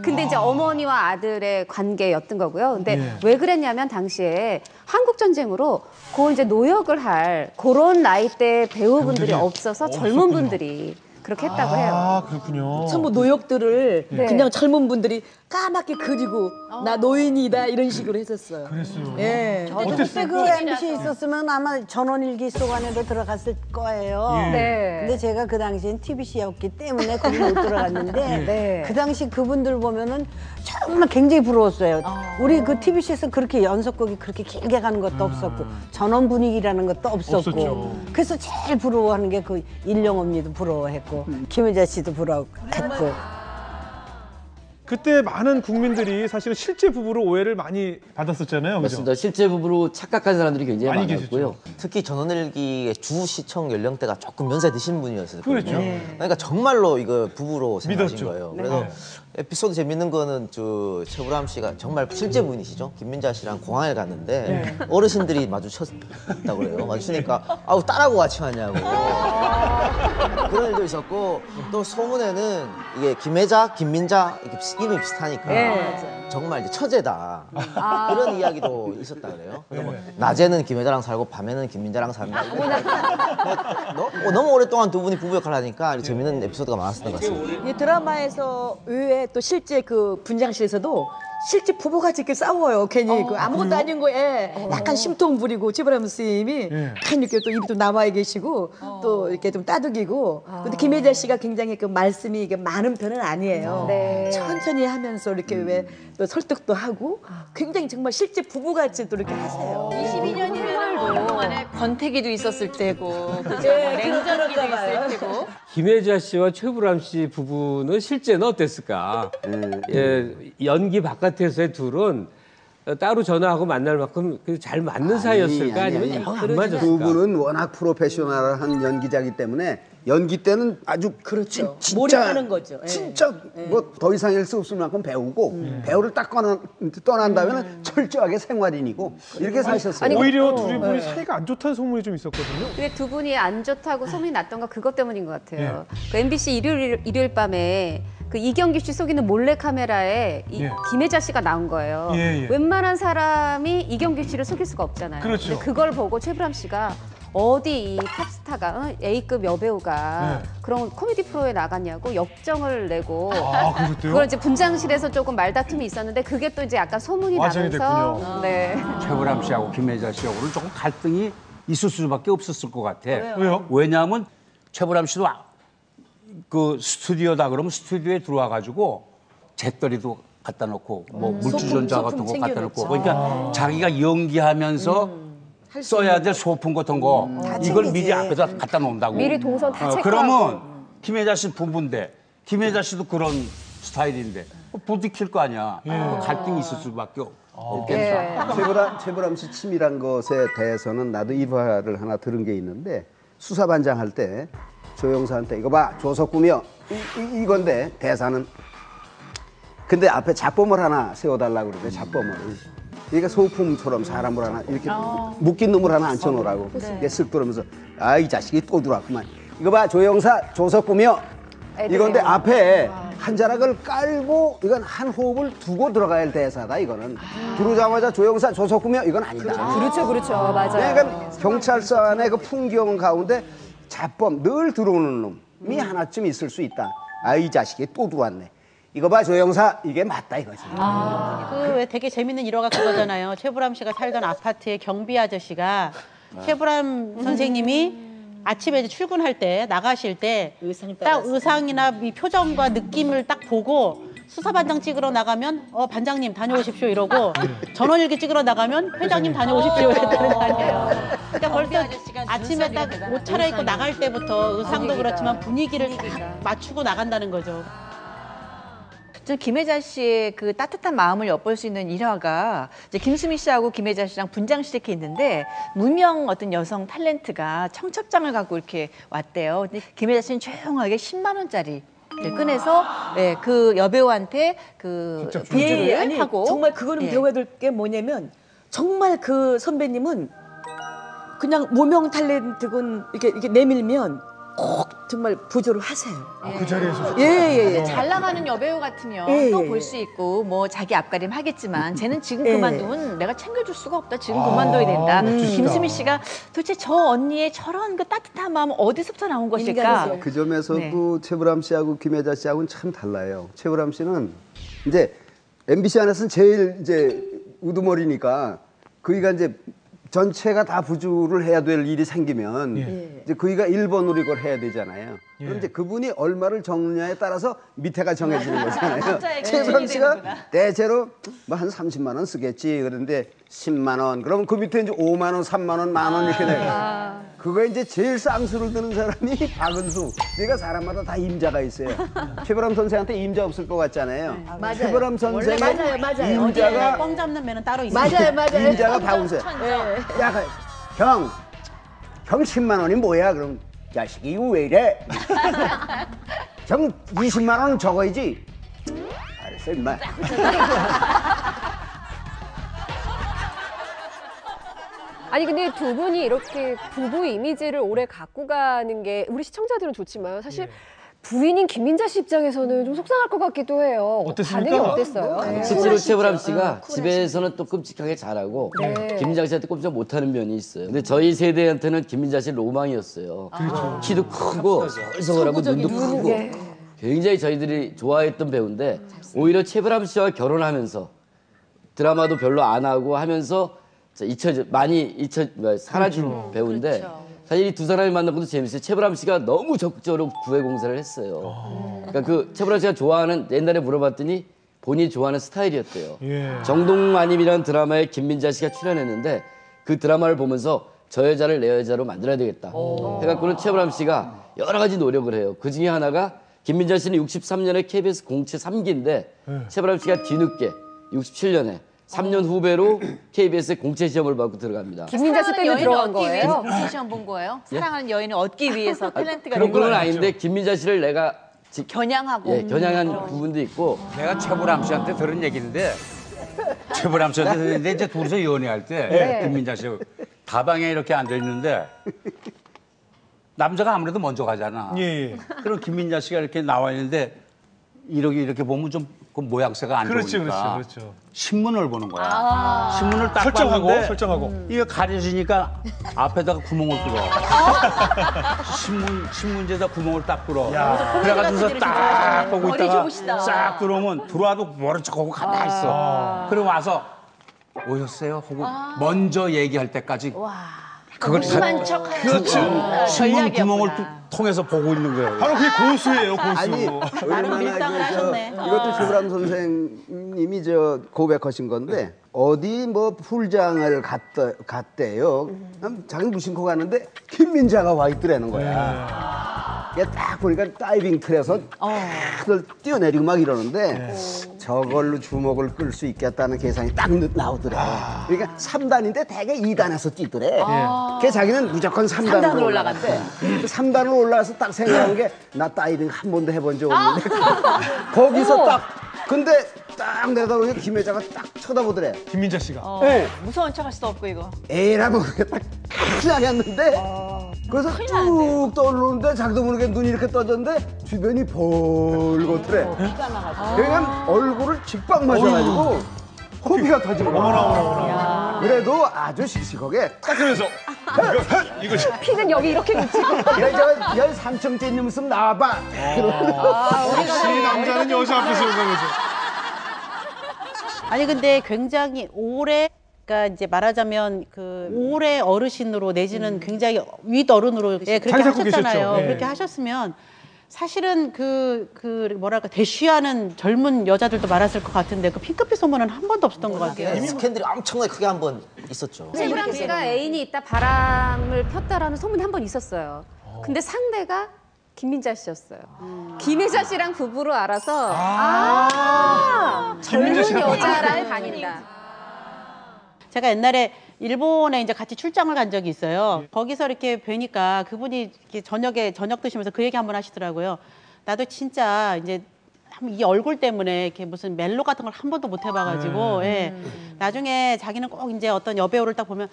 근데 이제 어머니와 아들의 관계였던 거고요. 근데 왜 그랬냐면 당시에 한국 전쟁으로 그 이제 노역을 할 그런 나이대 배우분들이 없어서 젊은 분들이 그렇게 했다고 해요. 그렇군요. 참 뭐 노역들을 그냥 젊은 분들이 까맣게 그리고 나 노인이다 이런 식으로 했었어요. 그랬어요. 예. 저도 그때 그 MBC 있었으면 아마 전원일기 속 안에도 들어갔을 거예요. 네. 근데 제가 그 당시엔 TBC였기 때문에 거기 못 들어갔는데 그 당시 그분들 보면은 정말 굉장히 부러웠어요. 우리 그 TBC에서 그렇게 연속극이 그렇게 길게 가는 것도 없었고 전원 분위기라는 것도 없었고 그래서 제일 부러워하는 게 그 일용 언니도 부러워했고 김혜자 씨도 부러워했고 그때 많은 국민들이 사실은 실제 부부로 오해를 많이 받았었잖아요. 그죠? 맞습니다. 실제 부부로 착각한 사람들이 굉장히 많이 많았고요. 특히 전원일기의 주 시청 연령대가 조금 연세 드신 분이었어요. 그렇죠. 그러니까 정말로 이거 부부로 생각하신 믿었죠. 거예요. 그래서 에피소드 재밌는 거는 최불암 씨가 정말 실제 부인이시죠. 김민자 씨랑 공항에 갔는데 어르신들이 마주쳤다고 그래요. 마주치니까 아우 딸하고 같이 왔냐고 그런 일도 있었고 또 소문에는 이게 김혜자, 김민자 이렇게 이름이 비슷하니까 정말 이제 처제다 그런 이야기도 있었다 그래요. 그래서 뭐 낮에는 김혜자랑 살고 밤에는 김민자랑 산다. 너무 오랫동안 두 분이 부부 역할을 하니까 재밌는 에피소드가 많았던 것 같습니다. 이 드라마에서 의외에 또 실제 그 분장실에서도 실제 부부같이 이렇게 싸워요. 괜히 그 아무것도 아닌 거에 약간 심통 부리고 최불암 선생님이 약간 이렇게 또 입이 좀 남아 계시고 또 이렇게 좀 따득이고 근데 김혜자 씨가 굉장히 그 말씀이 이게 많은 편은 아니에요. 천천히 하면서 이렇게 왜 또 설득도 하고 굉장히 정말 실제 부부같이 또 이렇게 하세요. 22년이면 그동안에 권태기도 있었을 때고 그죠? 냉전기도 있을 때고. 김혜자 씨와 최불암 씨 부부는 실제는 어땠을까? 연기 바깥에서의 둘은 따로 전화하고 만날 만큼 잘 맞는 사이였을까? 아니면 영 안 맞았을까? 두 분은 워낙 프로페셔널한 연기자이기 때문에 연기 때는 아주 그렇죠. 진짜 몰입하는 거죠. 진짜 뭐 더 이상 할 수 없을 만큼 배우고 배우를 딱 떠난다면 철저하게 생활인이고 이렇게 사셨어요. 오히려 둘이 분이 사이가 안 좋다는 소문이 좀 있었거든요. 근데 두 분이 안 좋다고 소문이 났던 건 그것 때문인 것 같아요. 그 MBC 일요일 밤에 그 이경규 씨 속이는 몰래카메라에 김혜자 씨가 나온 거예요. 웬만한 사람이 이경규 씨를 속일 수가 없잖아요. 그렇죠. 근데 그걸 보고 최불암 씨가 어디 이 탑스타가 A급 여배우가 그런 코미디 프로에 나갔냐고 역정을 내고 그걸 이제 분장실에서 조금 말다툼이 있었는데 그게 또 이제 약간 소문이 나면서 최불암 씨하고 김혜자 씨하고는 조금 갈등이 있을 수밖에 없었을 것 같아. 왜요? 왜냐하면 최불암 씨도 그 스튜디오다 그러면 스튜디오에 들어와 가지고 잿더리도 갖다 놓고 뭐 물주전자 같은 거 갖다 놓고 그러니까 자기가 연기하면서 써야 될 소품 같은 거 이걸 미리 앞에다 갖다 놓는다고. 미리 동선 다 체크하고. 그러면 김혜자 씨 부부인데 김혜자 씨도 그런 스타일인데 부딪힐 거 아니야. 갈등이 있을 수밖에 없겠다. 최불암 씨 치밀한 것에 대해서는 나도 일화를 하나 들은 게 있는데 수사반장 할 때 조영사한테 이거 봐 조석구며 이건데 대사는 근데 앞에 잡범을 하나 세워달라고 그러대. 잡범을. 그러니까 소품처럼 사람을 하나 이렇게 묶인 놈을 하나 앉혀놓으라고. 이게 쓱 들어오면서 아 이 자식이 또 들어왔구만. 이거 봐 조영사 조석구며 이건데 앞에 한 자락을 깔고 이건 한 호흡을 두고 들어가야 할 대사다 이거는. 들어오자마자 조영사 조석구며 이건 아니다. 그렇죠. 맞아요. 그러니까 경찰서 안에 그 풍경 가운데 잡범 늘 들어오는 놈이 하나쯤 있을 수 있다. 아 이 자식이 또 들어왔네. 이거 봐 조영사 이게 맞다 이거지. 그 왜 되게 재밌는 일화가 그거잖아요. 최불암 씨가 살던 아파트의 경비 아저씨가 최불암 선생님이 아침에 이제 출근할 때 나가실 때 딱 의상이나 이 표정과 느낌을 딱 보고 수사반장 찍으러 나가면 반장님 다녀오십시오 이러고 전원일기 찍으러 나가면 회장님 다녀오십시오 이랬다는 거 아니에요. 그러니까 벌써 아침에 딱 옷 차려입고 나갈 때부터 의상도 그렇지만 분위기를 딱 맞추고 나간다는 거죠. 좀 김혜자 씨의 그 따뜻한 마음을 엿볼 수 있는 일화가 이제 김수미 씨하고 김혜자 씨랑 분장실에 이렇게 있는데 무명 어떤 여성 탤런트가 청첩장을 갖고 이렇게 왔대요. 근데 김혜자 씨는 조용하게 10만 원짜리 꺼내서 그 여배우한테 그 비즈를 아니, 하고 정말 그거는 배워야 될 게 뭐냐면 정말 그 선배님은 그냥 무명 탤런트군 이렇게 내밀면 꼭 정말 부조를 하세요. 그 자리에서 예. 잘 나가는 여배우 같으면 또 볼 수 있고 뭐 자기 앞가림 하겠지만 쟤는 지금 그만두면 내가 챙겨줄 수가 없다. 지금 그만둬야 된다. 김수미 씨가 도대체 저 언니의 저런 그 따뜻한 마음은 어디서부터 나온 것일까? 그 점에서도 최불암 씨하고 김혜자 씨하고는 참 달라요. 최불암 씨는 이제 MBC 안에서는 제일 이제 우두머리니까 그이가 이제 전체가 다 부주를 해야 될 일이 생기면 이제 그이가 1번으로 이걸 해야 되잖아요. 그럼 이제 그분이 얼마를 적느냐에 따라서 밑에가 정해지는 거잖아요. 최불암 씨가 대체로 뭐 한 30만 원 쓰겠지. 그런데 10만 원. 그러면 그 밑에 이제 5만 원, 3만 원, 만 원 이렇게 돼요. 그거 이제 제일 쌍수를 드는 사람이 박은수. 내가 사람마다 다 임자가 있어요. 최보람 선생한테 임자 없을 것 같잖아요. 맞아요. 최보람 선생의 맞아요. 임자가 뻥 잡는 매는 따로 있어요. 맞아요. 임자가 박은수. 야, 형 10만 원이 뭐야? 그럼 자식이 이거 왜 이래? 형 20만 원은 적어야지. 알았어, 임마. 아니 근데 두 분이 이렇게 부부 이미지를 오래 갖고 가는 게 우리 시청자들은 좋지만 사실 부인인 김민자 씨 입장에서는 좀 속상할 것 같기도 해요. 어땠습니까? 반응이 어땠어요? 실제로 최보람 씨가 집에서는 또 끔찍하게 잘하고 네. 김민자 씨한테 꼼짝 못하는 면이 있어요. 근데 저희 세대한테는 김민자 씨 로망이었어요. 키도 크고 서글서글하고 눈도 크고 굉장히 저희들이 좋아했던 배우인데 오히려 최보람 씨와 결혼하면서 드라마도 별로 안 하고 하면서 사라진 배우인데 사실 이 두 사람이 만난 것도 재밌어요. 최보람 씨가 너무 적극적으로 구애 공사를 했어요. 그러니까 그 최보람 씨가 좋아하는 옛날에 물어봤더니 본인이 좋아하는 스타일이었대요. 정동마님이라는 드라마에 김민자 씨가 출연했는데 그 드라마를 보면서 저 여자를 내 여자로 만들어야 되겠다. 해갖고는 최보람 씨가 여러 가지 노력을 해요. 그 중에 하나가 김민자 씨는 63년에 KBS 공채 3기인데 최보람 씨가 뒤늦게 67년에 3년 후배로 KBS에 공채 시험을 받고 들어갑니다. 김민자 씨 때문에 들어간 거예요? 공채 시험 본 거예요? 사랑하는 여인을 얻기 위해서 탤런트가 그런 된 건 거예요? 아닌데 김민자 씨를 내가 겨냥하고 겨냥한 부분도 있고 내가 최보람 씨한테 들은 얘기인데 최보람 씨한테 들었는데 이제 둘이서 연애할 때 김민자 씨 다방에 이렇게 앉아 있는데 남자가 아무래도 먼저 가잖아. 그럼 김민자 씨가 이렇게 나와 있는데 이렇게 보면 좀 그 모양새가 안 좋으니까 그렇죠. 신문을 보는 거야. 신문을 딱 설정하고 이거 가려지니까 앞에다가 구멍을 뚫어. 신문지에다 구멍을 딱 뚫어. 그래가지고서 딱 보고 있다가 싹 들어오면 들어와도 모른 척하고 가만히 있어. 그리고 와서 오셨어요? 하고 먼저 얘기할 때까지 그걸 무심한 척 하는 신문 구멍을 통해서 보고 있는 거예요. 바로 그게 고수예요, 고수. 아니, 얼마나 이것도 최보람 선생님이 고백하신 건데 어디 뭐 풀장을 갔대요. 자기 무심코 가는데 김민자가 와 있더라는 거야. 딱 보니까 다이빙 틀에서 뛰어내리고 막 이러는데 저걸로 주목을 끌 수 있겠다는 계산이 딱 나오더래. 그러니까 3단인데 대개 2단에서 뛰더래. 그래서 자기는 무조건 3단으로 올라갔대. 3단으로 올라가서 딱 생각한 게 나 다이빙 한 번도 해본 적 없는데 거기서 딱 근데 딱 내다보니 김혜자가 딱 쳐다보더래. 김민자 씨가. 무서운 척 할 수도 없고 이거. 에라고 딱 나갔는데 그래서 쭉 떠오르는데 자기도 모르게 눈이 이렇게 떠졌는데 주변이 벌겋더래. 그러니까 얼굴을 직박 맞아가지고 코피가 터진 거야. 그래도 아주 씩씩하게 딱 그래서 이거 피는 여기 이렇게 묻지. 열 3층째 있는 모습 나와봐. 역시 남자는 여자 앞에서 오는 거죠. 아니 근데 굉장히 오래 그러니까 이제 말하자면 그 오래 어르신으로 내지는 굉장히 윗 어른으로 그렇게 하셨잖아요. 그렇게 하셨으면 사실은 뭐랄까 대쉬하는 젊은 여자들도 많았을 것 같은데 그 핑크빛 소문은 한 번도 없었던 것 같아요. 스캔들이 엄청나게 크게 한 번 있었죠. 최보람 씨가 애인이 있다 바람을 폈다라는 소문이 한 번 있었어요. 근데 상대가 김민자 씨였어요. 김혜자 씨랑 부부로 알아서 젊은 여자랑 다닌다. 제가 옛날에 일본에 이제 같이 출장을 간 적이 있어요. 거기서 이렇게 뵈니까 그분이 이렇게 저녁 드시면서 그 얘기 한번 하시더라고요. 나도 진짜 이제 이 얼굴 때문에 이렇게 무슨 멜로 같은 걸 한 번도 못 해봐가지고 나중에 자기는 꼭 이제 어떤 여배우를 딱 보면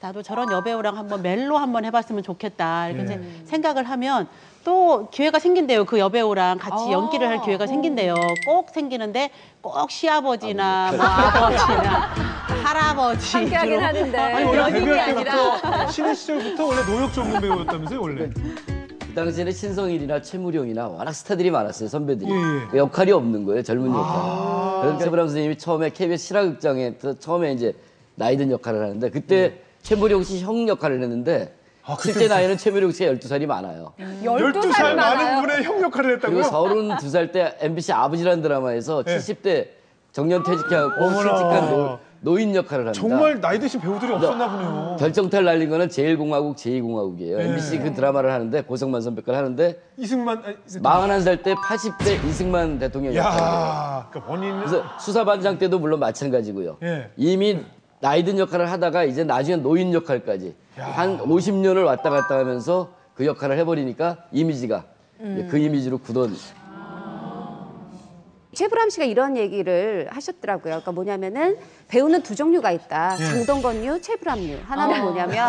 나도 저런 여배우랑 한번 멜로 한번 해봤으면 좋겠다 이렇게 이제 생각을 하면 또 기회가 생긴대요. 그 여배우랑 같이 연기를 할 기회가 생긴대요. 꼭 생기는데 꼭 시아버지나 뭐 아버지나 할아버지 함께하긴 하는데 아니 원래 연인이 데뷔할 아니라. 때부터 신인 시절부터 원래 노역 전문 배우였다면서요 원래? 그 당시에는 신성일이나 최무룡이나 워낙 스타들이 많았어요, 선배들이. 역할이 없는 거예요, 젊은 역할. 그래서 최보람 선생님이 처음에 KBS 실화극장에 처음에 이제 나이 든 역할을 하는데 그때 최무룡 씨 형 역할을 했는데 실제 나이는 최무룡 씨가 12살이 많아요. 12살 많은 분의 형 역할을 했다고요? 그리고 32살 때 MBC 아버지라는 드라마에서 70대 정년 퇴직하고 실직한 노인 역할을 합니다. 정말 나이 드신 배우들이 없었나 보네요. 결정타를 날린 거는 제1공화국, 제2공화국이에요. 네. MBC 그 드라마를 하는데 고성만 선배 걸 하는데 이승만 41살 때 80대 이승만 대통령 역할을 야, 그러니까 본인은 그래서 수사반장 때도 물론 마찬가지고요. 예. 이미 나이 든 역할을 하다가 이제 나중에 노인 역할까지 한 50년을 왔다 갔다 하면서 그 역할을 해버리니까 이미지가 그 이미지로 굳은. 최불암 씨가 이런 얘기를 하셨더라고요. 그러니까 뭐냐면은 배우는 두 종류가 있다. 예. 장동건류, 최불암류. 하나는 뭐냐면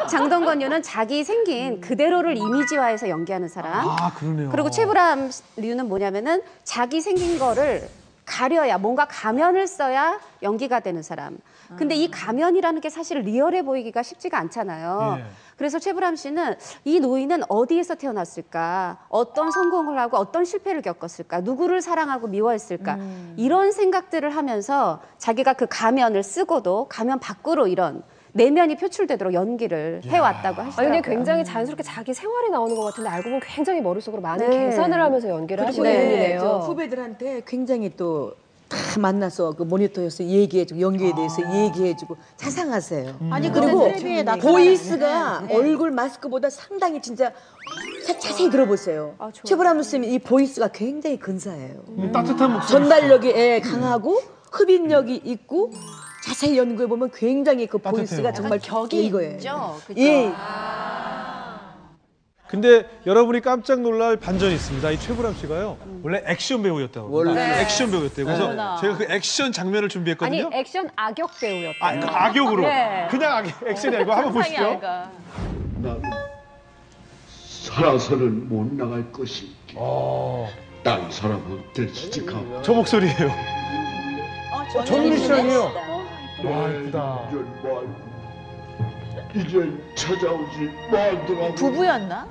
장동건류는 자기 생긴 그대로를 이미지화해서 연기하는 사람. 아, 그러네요. 그리고 최불암류는 뭐냐면은 자기 생긴 거를 가려야 뭔가 가면을 써야 연기가 되는 사람. 근데 이 가면이라는 게 사실 리얼해 보이기가 쉽지가 않잖아요. 예. 그래서 최불암 씨는 이 노인은 어디에서 태어났을까? 어떤 성공을 하고 어떤 실패를 겪었을까? 누구를 사랑하고 미워했을까? 이런 생각들을 하면서 자기가 그 가면을 쓰고도 가면 밖으로 이런 내면이 표출되도록 연기를 해왔다고 하시더라고요. 아니, 근데 굉장히 자연스럽게 자기 생활이 나오는 것 같은데 알고 보면 굉장히 머릿속으로 많은 네. 계산을 하면서 연기를 하시는 저 분이네요. 후배들한테 굉장히 또 다 만나서 그 모니터에서 얘기해주고 연기에 대해서 얘기해주고 자상하세요. 아니 그리고 텔레비에 나타나는- 보이스가 얼굴 마스크보다 상당히 진짜 자세히 들어보세요. 최불암 쌤이 이 보이스가 굉장히 근사해요. 따뜻한 목소리. 전달력이 강하고 흡인력이 있고 자세히 연구해 보면 굉장히 그 보이스가 따뜻해요. 정말 격이 이거예요. 있죠. 그죠? 예. 근데 여러분이 깜짝 놀랄 반전이 있습니다. 이 최불암 씨가요. 원래 액션 배우였다고. 원래. 액션 배우였대요. 그래서 어머나. 제가 그 액션 장면을 준비했거든요. 아니, 액션 악역 배우였대요. 아, 그 악역으로. 네. 그냥 액션이 아니고 한번 보시죠. 나는 살아서는 못 나갈 것이기 딴 사람한테 시집가고 저 목소리예요. 전미 씨 아니에요? 와, 내 이쁘다. 이젠 찾아오지 말더라고. 부부였나?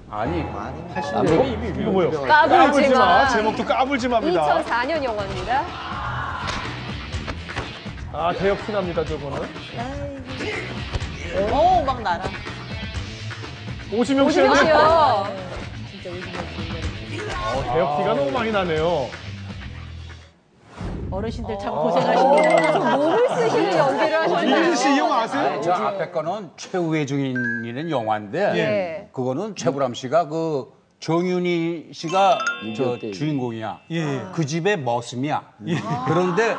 아니, 이거 뭐예요? 까불지 마. 제목도 까불지 마입니다. 2004년 영화입니다. 아, 대역 신합니다, 저거는. 막 날아. 오지명 씨. 오지명 씨요. 대역 티가 너무 많이 나네요. 어르신들 참 고생하십니다. 몸을 쓰시는 연기를 하시네요. 이준 씨 이 영화 아세요? 저 앞에 거는 최후의 증인이라는 영화인데 예. 그거는 최불암 씨가 그 정윤희 씨가 저 때. 주인공이야. 예. 그 집의 머슴이야. 그런데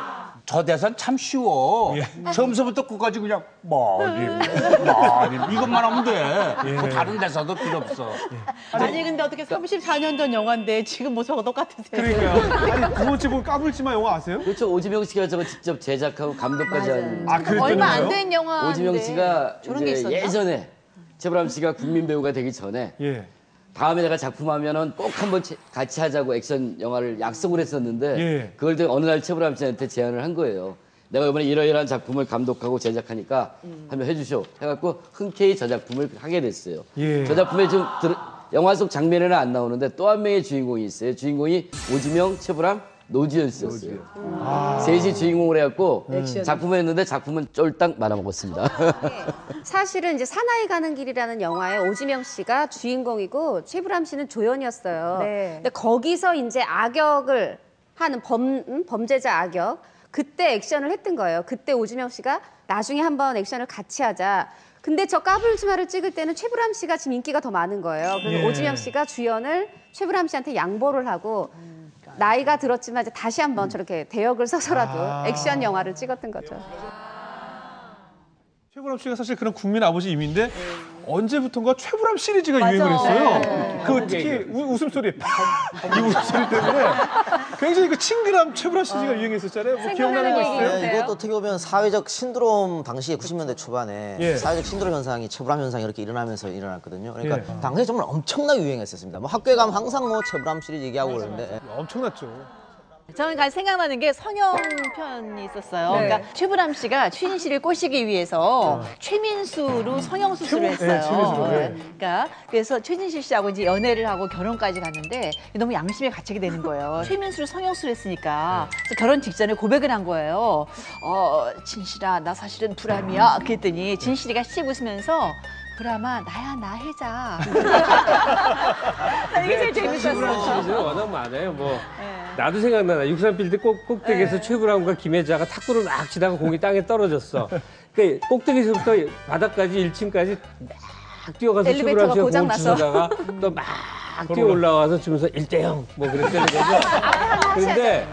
저 대사는 참 쉬워. 처음서부터 끝까지 그냥 마님 이것만 하면 돼. 뭐 다른 대사도 필요 없어. 아니 근데 어떻게 34년 전 영화인데 지금 모습하고 똑같으세요? 그러니까요. 아니, 두 번째 본 까불지 마 영화 아세요? 그렇죠. 오지명 씨가 저거 직접 제작하고 감독까지 한. 아, 그랬더니요? 얼마 안 된 영화. 오지명 씨가 저런 게 이제 있었나? 예전에 최불암 씨가 국민 배우가 되기 전에 예. 다음에 내가 작품하면은 꼭 한번 같이 하자고 액션 영화를 약속을 했었는데 예. 그걸 어느 날 최불암 씨한테 제안을 한 거예요. 내가 이번에 이러이러한 작품을 감독하고 제작하니까 한번 해주쇼 해갖고 흔쾌히 저 작품을 하게 됐어요. 예. 저 작품에 좀 영화 속 장면에는 안 나오는데 또 한 명의 주인공이 있어요. 주인공이 오지명, 최불암, 노지현 씨였어요. 셋이 주인공을 해갖고 작품을 했는데 작품은 쫄딱 말아먹었습니다. 사실은 이제 사나이 가는 길이라는 영화에 오지명 씨가 주인공이고 최불암 씨는 조연이었어요. 네. 근데 거기서 이제 악역을 하는 범죄자 악역 그때 액션을 했던 거예요. 그때 오지명 씨가 나중에 한번 액션을 같이 하자. 근데 저 까불지마를 찍을 때는 최불암 씨가 지금 인기가 더 많은 거예요. 그래서 예. 오지명 씨가 주연을 최불암 씨한테 양보를 하고 나이가 들었지만 이제 다시 한번 저렇게 대역을 서서라도 액션 영화를 찍었던 거죠. 최불암 씨가 사실 그런 국민 아버지 임인데 언제부턴가 최불암 시리즈가 유행을 했어요. 그 특히 웃음소리, 이 웃음소리 때문에 굉장히 그 친근한 최불암 시리즈가 유행했었잖아요. 뭐 기억나는 거 있어요? 네, 이것도 어떻게 보면 사회적 신드롬 당시에 90년대 초반에 예. 사회적 신드롬 현상이 최불암 현상이 이렇게 일어나면서 일어났거든요. 그러니까 예. 당시에 정말 엄청나게 유행했었습니다. 뭐 학교에 가면 항상 뭐 최불암 시리즈 얘기하고 그러는데 엄청났죠. 저는 생각나는 게 성형편이 있었어요. 네. 그러니까 최불암 씨가 최진 씨를 꼬시기 위해서 최민수로 성형 수술을 했어요. 네, 최민수로, 네. 그러니까 그래서 최진실 씨하고 이제 연애를 하고 결혼까지 갔는데 너무 양심의 가책이 되는 거예요. 최민수로 성형 수술을 했으니까 그래서 결혼 직전에 고백을 한 거예요. 진실아, 나 사실은 불암이야. 그랬더니 진실이가 씩 웃으면서 브라마 나야 나 해자. 이게 제일 재밌었어. 최불암 시리즈는 워낙 많아요. 뭐 나도 생각나. 63필드 꼭대기에서 최불암과 김혜자가 탁구를 막 치다가 공이 땅에 떨어졌어. 그러니까 꼭대기에서부터 바닥까지 1층까지 막 뛰어가서 엘리베이터가 최불암 씨가 고장 공을 났어. 치다가 또 막 뛰어 올라와서 주면서 1대0 뭐 그랬다는 거죠. 그런데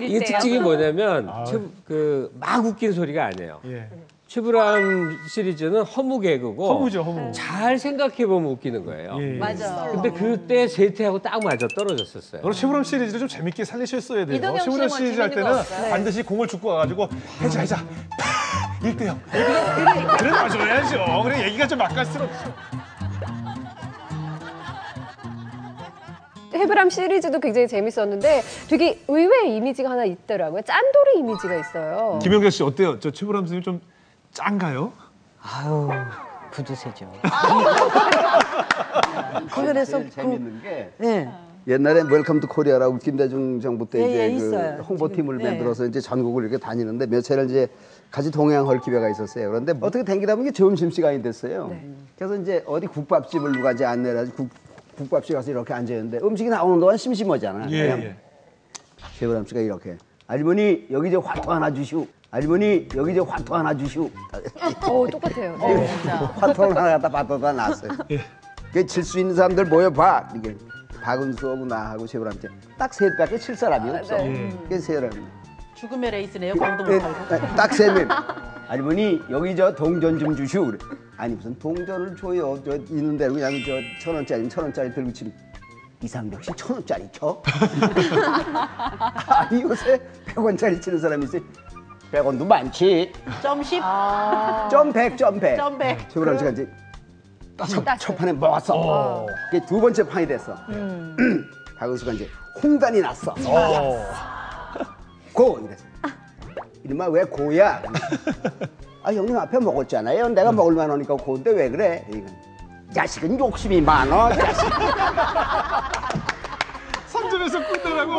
이게 특징이 뭐냐면 막 웃긴 소리가 아니에요. 최불암 시리즈는 허무 개그고 허무죠, 허무. 잘 생각해보면 웃기는 거예요. 맞아. 근데 그때 세태하고 딱 맞아 떨어졌었어요. 오늘 최불암 시리즈를 좀 재밌게 살리셨어야 돼요. 이동영 최불암 씨는 시리즈 할 재밌는 때는 거 없어요? 반드시 공을 줍고 와가지고 해자 1대0 그래 놔줘야죠. 그래 얘기가 좀 맛깔스럽죠. 해브람 시리즈도 굉장히 재밌었는데 되게 의외의 이미지가 하나 있더라고요. 짠돌이 이미지가 있어요. 김영자 씨 어때요? 저 최불암 선생님 좀 짠가요? 아유, 구두쇠죠. 그래서 제일 재밌는 게 네. 옛날에 웰컴 투 코리아라고 김대중 정부 때 예, 이제 있어요. 그 홍보팀을 네. 만들어서 이제 전국을 이렇게 다니는데 몇 차례 이제 같이 동행 헐기회가 있었어요. 그런데 어떻게 댕기다 보니 점심 시간이 됐어요. 그래서 이제 어디 국밥집을 누가 이제 안내를 해서 국밥집 가서 이렇게 앉아있는데 음식이 나오는 동안 심심하잖아. 예. 최불암 씨가 이렇게 아주머니 여기 저 화투 하나 주시오. 아주머니 여기 저 화투 하나 주시오. 똑같아요. 화투를 하나 갖다 받아다 놨어요. 칠 수 있는 사람들 모여봐. 이게 박은수하고 나하고 최불암 씨 딱 세 밖에 칠 사람이 없어. 그게 세 사람이. 죽음의 레이스네요. 광도 못하고. 딱 세 명. 아주머니 여기 저 동전 좀 주시오. 그래. 아니 무슨 동전을 줘요. 저 있는 대로 그냥 저 1,000원짜리 1,000원짜리 들고 치면 이상벽 씨 1,000원짜리 쳐? 아니 요새 100원짜리 치는 사람이 있어요. 100원도 많지. 점 10. 점 100, 점 100. 점 100. 최불암 씨가 이제 첫 판에 먹었어. 그게 두 번째 판이 됐어. 박은수가 이제 홍단이 났어. 고 이랬어. 이놈아 왜 고야? 아 형님 앞에 먹었잖아요. 내가 먹을 만하니까 고인데 왜 그래? 이건 자식은 욕심이 많어. 자식. 3점에서 끝내라고.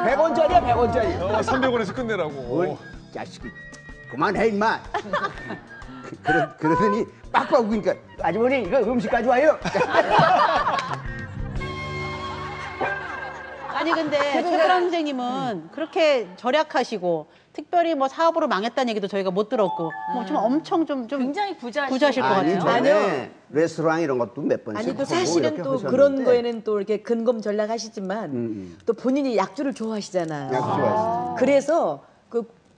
100원짜리야 100원짜리. 300원에서 끝내라고. 뭘 자식이 그만해 임마. 그러더니 빡빡 우니까 아주머니 이거 음식 가져와요. 아니 근데 최불암 선생님은 그렇게 절약하시고 특별히 뭐 사업으로 망했다는 얘기도 저희가 못 들었고 뭐 좀 엄청 좀 굉장히 부자실 것 아니 같아요. 전에 레스토랑 이런 것도 몇 번씩 아니 또 하고 사실은 이렇게 또 하셨는데. 그런 거에는 또 이렇게 근검 전략하시지만 또 본인이 약주를 좋아하시잖아요. 약주 좋아하시죠. 그래서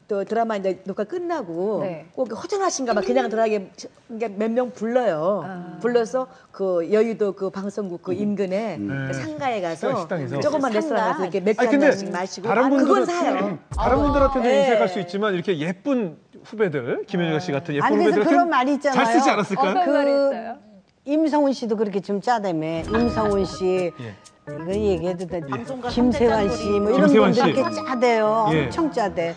또 드라마 이제 녹화 끝나고 꼭 허전하신가 봐 그냥 들어가게 몇 명 불러요. 불러서 그 여의도 그 방송국 그 인근에 그 상가에 가서 식당에서. 조그만 레스토랑 가서 이렇게 맥주 아니, 한 근데 잔씩 마시고 다른 그건 분들은- 사요. 다른 분들한테는 네. 인색할 수 있지만 이렇게 예쁜 후배들, 김현정 씨 같은 예쁜 아니 그래서 후배들한테 그런 말이 있잖아요. 잘 쓰지 않았을까요? 어떤 말이 있어요? 임성훈 씨도 그렇게 좀 짜다며. 임성훈 씨. 이거 얘기해도 돼. 김세환 씨, 뭐 이런 김세환 분들 씨. 이렇게 짜대요. 예. 엄청 짜대.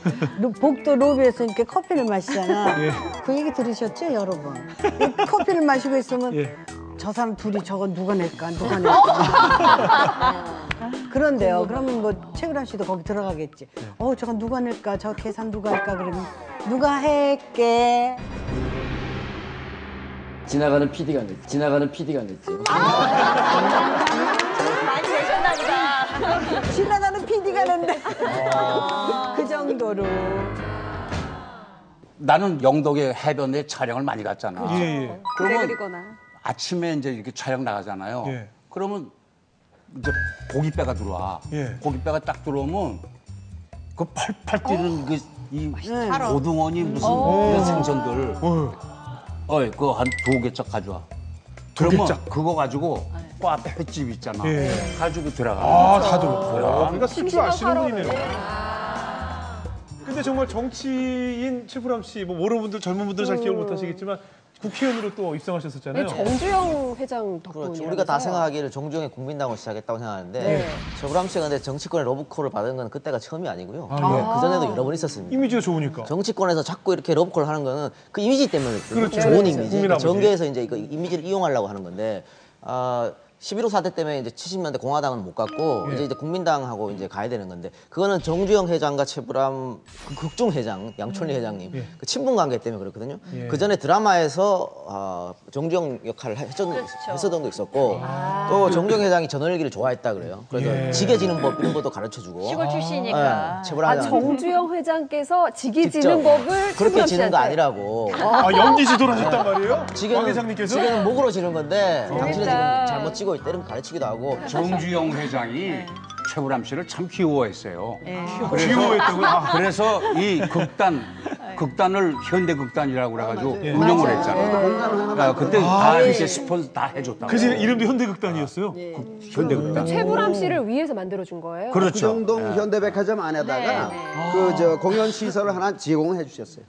복도 로비에서 이렇게 커피를 마시잖아. 예. 그 얘기 들으셨죠, 여러분? 이 커피를 마시고 있으면 예. 저 사람 둘이 저거 누가 낼까, 누가 낼까. 그런데요. 그러면 뭐 최불암 씨도 거기 들어가겠지. 저거 누가 낼까, 저 계산 누가 할까 그러면 누가 할게. 지나가는 PD가 냈지. 지나가는 PD가 냈지. 많이 되셨나 보다. 지나가는 PD가 낸다. 그 정도로. 나는 영덕의 해변에 촬영을 많이 갔잖아. 예. 그러면 그리거나. 아침에 이제 이렇게 촬영 나가잖아요. 예. 그러면 이제 고깃배가 들어와. 예. 고깃배가 딱 들어오면 그 펄펄 뛰는 이 고등어니 무슨 이런 생선들. 그거 한 2개짝 가져와. 그러면 그거 가지고 그 앞에 횟집 있잖아. 예. 가지고 들어가. 다 들었고요. 그러니까 쓸 줄 아시는 분이네요. 근데 정말 정치인 최불암 씨, 뭐 모르는 분들, 젊은 분들은 잘 기억 못 하시겠지만 국회의원으로 또 입성하셨었잖아요. 정주영 회장 덕분이라면서요. 그렇죠. 우리가 다 생각하기를 정주영의 국민당을 시작했다고 생각하는데 최불암 씨가 근데 정치권에 러브콜을 받은 건 그때가 처음이 아니고요. 그 전에도 여러 번 있었습니다. 이미지가 좋으니까. 정치권에서 자꾸 이렇게 러브콜을 하는 거는 그 이미지 때문에 그렇죠. 좋은 네. 이미지. 국민 아버지. 정계에서 이제 그 이미지를 이용하려고 하는 건데 11호 사태 때문에 이제 70년대 공화당은 못 갔고 이제 국민당하고 이제 가야 되는 건데 그거는 정주영 회장과 최불암 그 극중 회장 양촌리 회장님 그 친분 관계 때문에 그렇거든요. 그 전에 드라마에서 정주영 역할을 했었던 적도 있었고 또 정주영 회장이 전원일기를 좋아했다 그래요. 그래서 지게 지는 법 이런 것도 가르쳐주고 시골 출신이니까. 최불암 정주영 회장께서 지게 지는 법을 그렇게 지는 거 아니라고. 연기 지도를 하셨단 말이에요? 왕 지게는 회장님께서? 지게는 목으로 지는 건데 당신은 지금 잘못 지고 있다 이런 거 가르치기도 하고. 정주영 회장이 최불암 씨를 참 귀여워했어요. 귀여워했다고요? 그래서 이 극단을 현대 극단이라고 그래가지고 운영을 했잖아요. 그때 다 이렇게 스폰서 다 해줬다고. 그래서 이름도 현대극단이었어요? 현대 극단. 최불암 씨를 위해서 만들어준 거예요? 그렇죠. 구정동 현대백화점 안에다가 그 공연 시설을 하나 제공해 주셨어요.